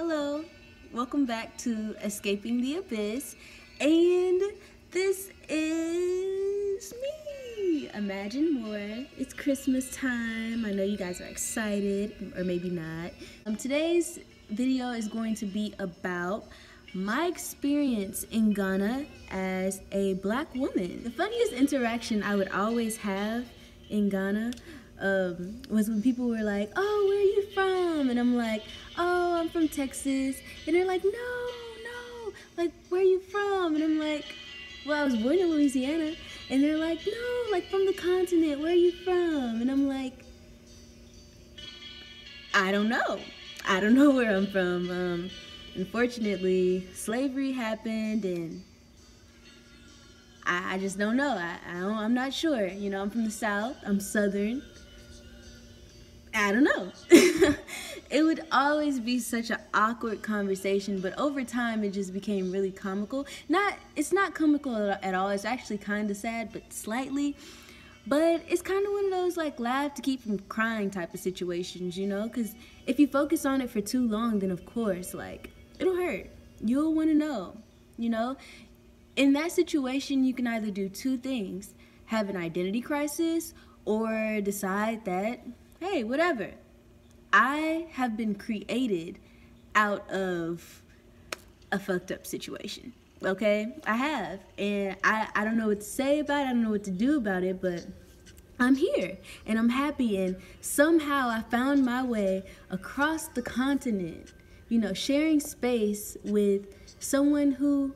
Hello, welcome back to Escaping the Abyss, and this is me, Imagine More. It's Christmas time. I know you guys are excited, or maybe not. Today's video is going to be about my experience in Ghana as a black woman. The funniest interaction I would always have in Ghana was when people were like, "Oh, where are you from?" And I'm like, "Oh, I'm from Texas." And they're like, no, like, "Where are you from?" And I'm like, "Well, I was born in Louisiana." And they're like, "No, like, from the continent. Where are you from?" And I'm like, I don't know where I'm from. Unfortunately, slavery happened, and I just don't know. I'm not sure. You know, I'm from the South. I'm Southern. I don't know. It would always be such an awkward conversation, but over time it just became really comical. It's not comical at all. It's actually kind of sad, but slightly. But it's kind of one of those like laugh to keep from crying type of situations, you know? Because if you focus on it for too long, then of course, like, it'll hurt. You'll want to know, you know? In that situation, you can either do two things: have an identity crisis, or decide that, hey, whatever. I have been created out of a fucked up situation, okay? I have, and I don't know what to say about it, I don't know what to do about it, but I'm here, and I'm happy, and somehow I found my way across the continent, you know, sharing space with someone who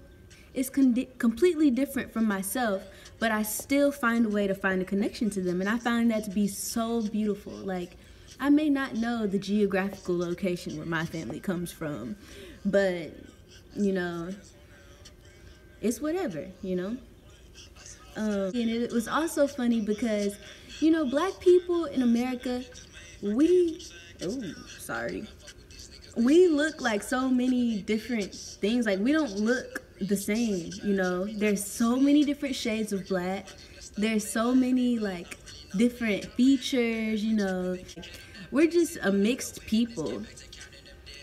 is completely different from myself, but I still find a way to find a connection to them, and I found that to be so beautiful. Like, I may not know the geographical location where my family comes from, but, you know, it's whatever, you know? And it was also funny because, you know, black people in America, we look like so many different things. Like, we don't look the same, you know? There's so many different shades of black. There's so many, like, different features, you know? We're just a mixed people.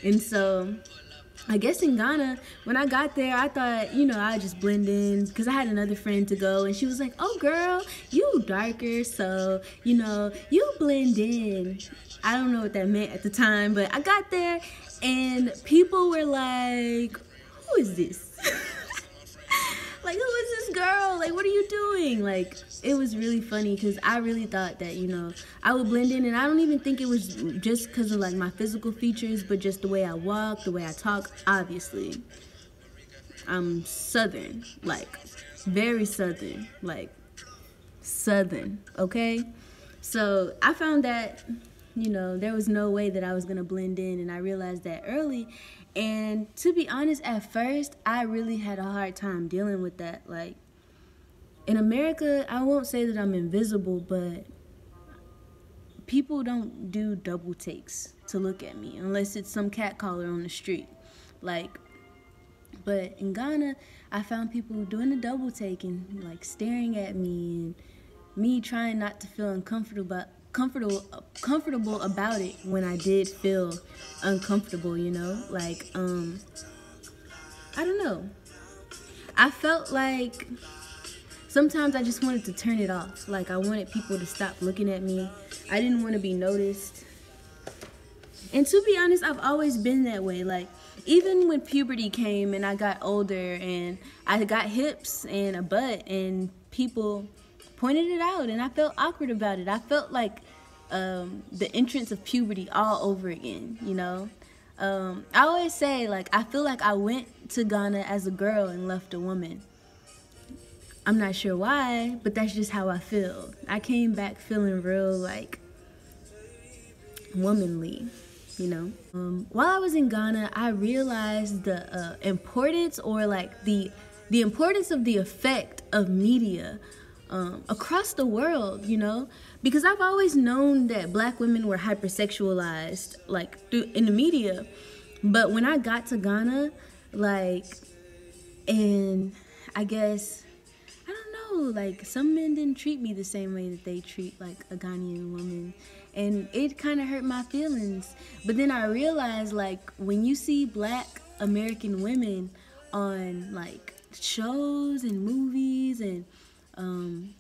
And so, I guess in Ghana, when I got there, I thought, you know, I'd just blend in, because I had another friend to go, and she was like, "Oh, girl, you darker, so, you know, you blend in." I don't know what that meant at the time, but I got there, and people were like, "Who is this?" Like, "Who is this girl? Like, what are you doing?" Like, it was really funny because I really thought that, you know, I would blend in, and I don't even think it was just because of, like, my physical features, but just the way I walk, the way I talk. Obviously, I'm Southern, like, very Southern, like, Southern, okay? So I found that, you know, there was no way that I was gonna blend in, and I realized that early. And to be honest, at first, I really had a hard time dealing with that. Like, in America, I won't say that I'm invisible, but people don't do double takes to look at me unless it's some catcaller on the street. Like, but in Ghana, I found people doing a double take and, like, staring at me, and me trying not to feel comfortable about it when I did feel uncomfortable, you know? Like, I don't know. I felt like sometimes I just wanted to turn it off. Like, I wanted people to stop looking at me. I didn't want to be noticed. And to be honest, I've always been that way. Like, even when puberty came and I got older and I got hips and a butt and people pointed it out and I felt awkward about it. I felt like the entrance of puberty all over again, you know? I always say, like, I feel like I went to Ghana as a girl and left a woman. I'm not sure why, but that's just how I feel. I came back feeling real, like, womanly, you know? While I was in Ghana, I realized the importance, or like the importance of the effect of media across the world, you know? Because I've always known that black women were hypersexualized, like, in the media. But when I got to Ghana, like, and I guess, I don't know, like some men didn't treat me the same way that they treat like a Ghanaian woman. And it kind of hurt my feelings. But then I realized, like, when you see Black American women on like shows and movies and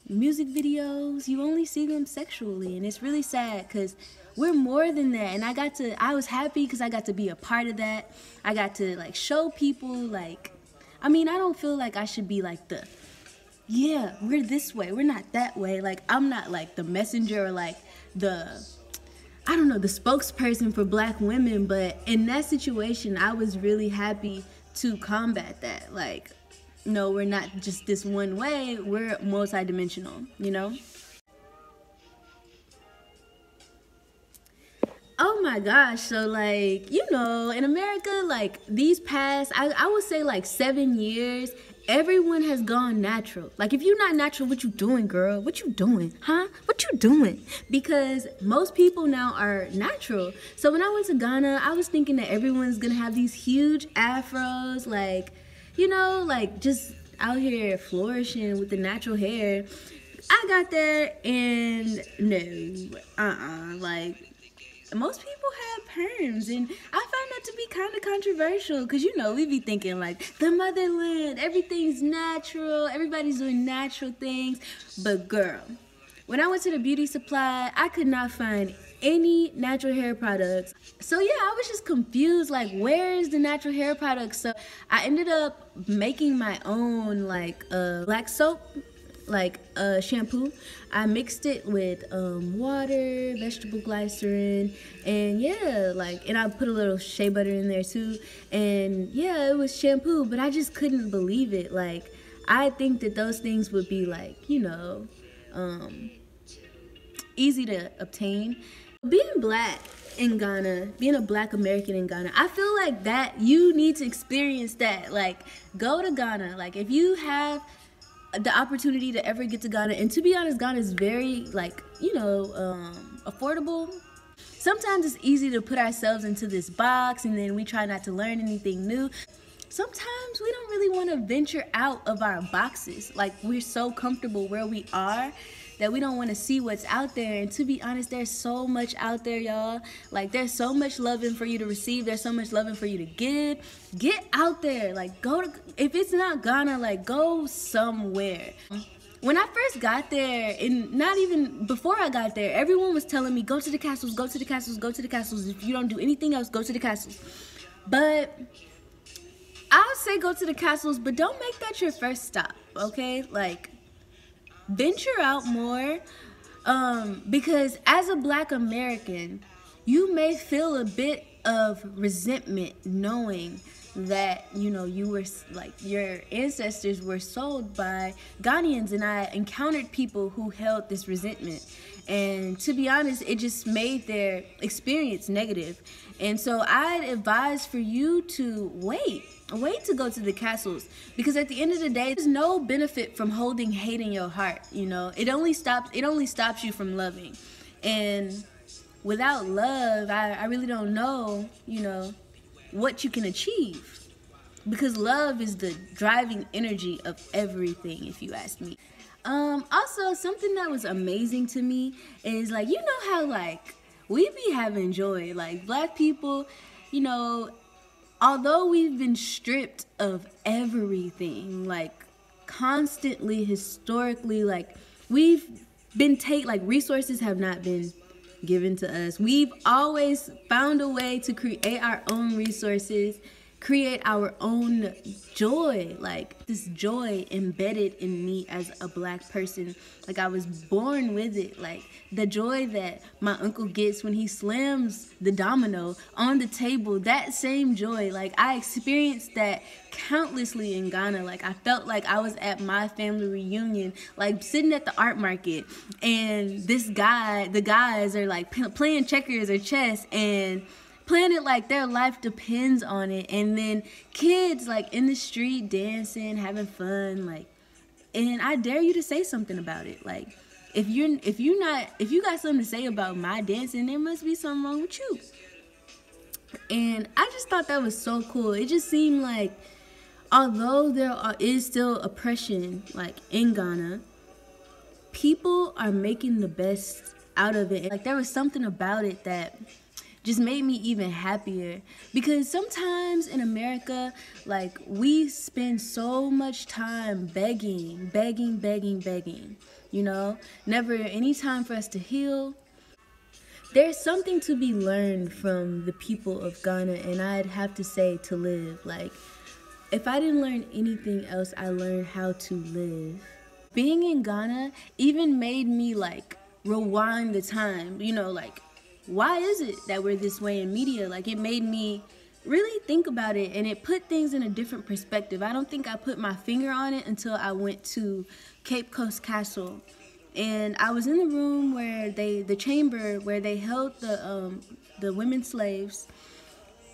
music videos, you only see them sexually, and it's really sad because we're more than that. And I was happy because I got to be a part of that. I got to like show people, like, I mean, I don't feel like I should be like yeah, we're this way, we're not that way. Like, I'm not like the messenger or like the spokesperson for Black women, but in that situation, I was really happy to combat that. Like, no, we're not just this one way, we're multidimensional, you know? Oh my gosh, so like, you know, in America, like these past, I would say like 7 years, everyone has gone natural. Like, if you're not natural, what you doing, girl? What you doing? Huh? What you doing? Because most people now are natural. So when I went to Ghana, I was thinking that everyone's gonna have these huge afros, like, you know, like just out here flourishing with the natural hair. I got there and no, like, most people have perms, and I found that to be kind of controversial because, you know, we be thinking like the motherland, everything's natural, everybody's doing natural things. But girl, when I went to the beauty supply, I could not find any natural hair products. So yeah, I was just confused, like, where is the natural hair products? So I ended up making my own like black soap, like shampoo. I mixed it with water, vegetable glycerin, and yeah, like, and I put a little shea butter in there too, and yeah, it was shampoo. But I just couldn't believe it. Like, I think that those things would be like, you know, easy to obtain. Being Black in Ghana, being a Black American in Ghana, I feel like that you need to experience that. Like, go to Ghana. Like, if you have the opportunity to ever get to Ghana, and to be honest, Ghana is very, like, you know, affordable. Sometimes it's easy to put ourselves into this box, and then we try not to learn anything new. Sometimes we don't really want to venture out of our boxes. Like, we're so comfortable where we are that we don't want to see what's out there. And to be honest, there's so much out there, y'all. Like, there's so much loving for you to receive. There's so much loving for you to give. Get out there. Like, go to, if it's not Ghana, like, go somewhere. When I first got there, and not even before I got there, everyone was telling me, go to the castles, go to the castles, go to the castles. If you don't do anything else, go to the castles. But I would say go to the castles, but don't make that your first stop, okay? Like, venture out more, because as a Black American, you may feel a bit of resentment knowing that, you know, you were, like, your ancestors were sold by Ghanaians, and I encountered people who held this resentment. And to be honest, it just made their experience negative. And so I'd advise for you to wait to go to the castles, because at the end of the day, there's no benefit from holding hate in your heart. You know, it only stops you from loving. And without love, I really don't know, you know, what you can achieve, because love is the driving energy of everything, if you ask me. Also, something that was amazing to me is, like, you know how, like, we be having joy, like, Black people, you know, although we've been stripped of everything, like, constantly, historically, like, we've been like, resources have not been given to us. We've always found a way to create our own resources, create our own joy, like this joy embedded in me as a Black person. Like, I was born with it. Like, the joy that my uncle gets when he slams the domino on the table, that same joy, like, I experienced that countlessly in Ghana. Like, I felt like I was at my family reunion, like sitting at the art market, and the guys are like playing checkers or chess and playing it like their life depends on it. And then kids, like, in the street dancing, having fun, like, and I dare you to say something about it. Like, if you got something to say about my dancing, there must be something wrong with you. And I just thought that was so cool. It just seemed like, although there is still oppression, like, in Ghana, people are making the best out of it. Like, there was something about it that just made me even happier, because sometimes in America, like, we spend so much time begging, you know, never any time for us to heal. There's something to be learned from the people of Ghana, and I'd have to say to live. Like, if I didn't learn anything else, I learned how to live. Being in Ghana even made me, like, rewind the time, you know, like, why is it that we're this way in media? Like, it made me really think about it, and it put things in a different perspective. I don't think I put my finger on it until I went to Cape Coast Castle, and I was in the room where the chamber where they held the women slaves,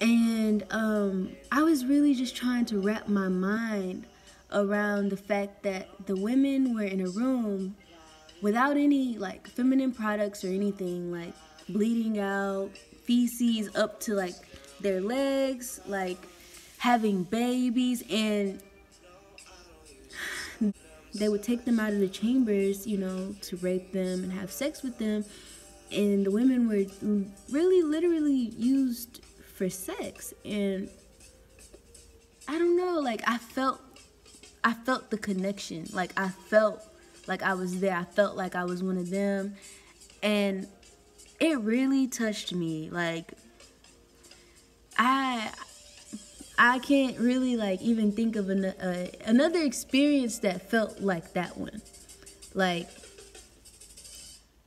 and I was really just trying to wrap my mind around the fact that the women were in a room without any, like, feminine products or anything, like bleeding out, feces up to, like, their legs, like having babies, and they would take them out of the chambers, you know, to rape them and have sex with them, and the women were really literally used for sex. And I don't know, like, I felt the connection. Like, I felt like I was there. I felt like I was one of them, and it really touched me. Like, I can't really, like, even think of another experience that felt like that one. Like,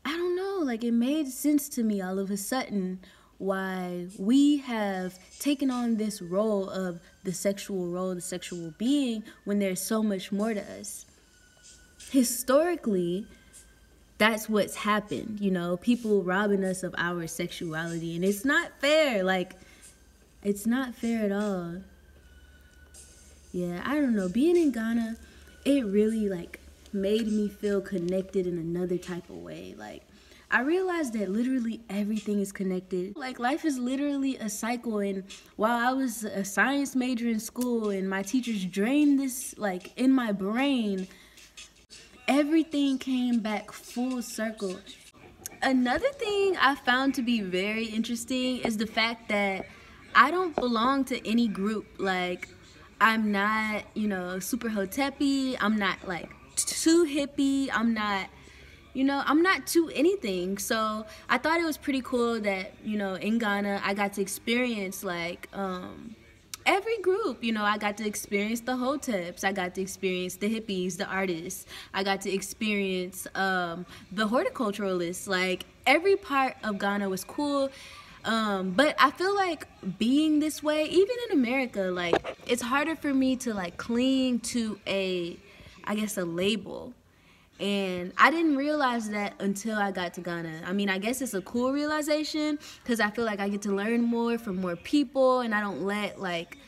I don't know, like, it made sense to me all of a sudden why we have taken on this role of the sexual being, when there's so much more to us. Historically, that's what's happened, you know, people robbing us of our sexuality, and it's not fair. Like, it's not fair at all. Yeah, I don't know, being in Ghana, it really, like, made me feel connected in another type of way. Like, I realized that literally everything is connected. Like, life is literally a cycle, and while I was a science major in school and my teachers drained this, like, in my brain, everything came back full circle. Another thing I found to be very interesting is the fact that I don't belong to any group. Like, I'm not, you know, super hotepi. I'm not, like, too hippie. I'm not, you know, I'm not too anything. So I thought it was pretty cool that, you know, in Ghana, I got to experience, like, every group. You know, I got to experience the hoteps, I got to experience the hippies, the artists, I got to experience the horticulturalists. Like, every part of Ghana was cool. But I feel like being this way, even in America, like, it's harder for me to, like, cling to I guess a label. And I didn't realize that until I got to Ghana. I mean, I guess it's a cool realization, because I feel like I get to learn more from more people, and I don't let, like,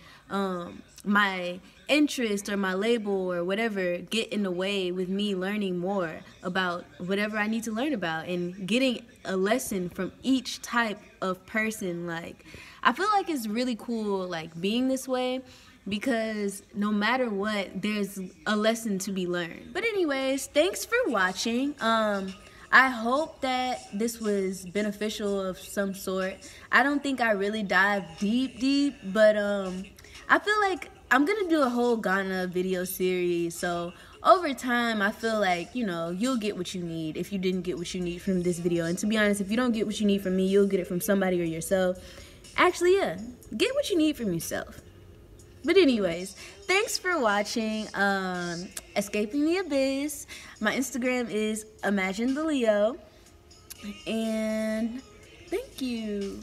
my interest or my label or whatever get in the way with me learning more about whatever I need to learn about, and getting a lesson from each type of person. Like, I feel like it's really cool, like, being this way, because no matter what, there's a lesson to be learned. But anyways, thanks for watching. I hope that this was beneficial of some sort. I don't think I really dived deep, but I feel like I'm gonna do a whole Ghana video series, so over time I feel like, you know, you'll get what you need if you didn't get what you need from this video. And to be honest, if you don't get what you need from me, you'll get it from somebody or yourself. Actually, yeah, get what you need from yourself. But anyways, thanks for watching Escaping the Abyss. My Instagram is Imagine the Leo, and thank you.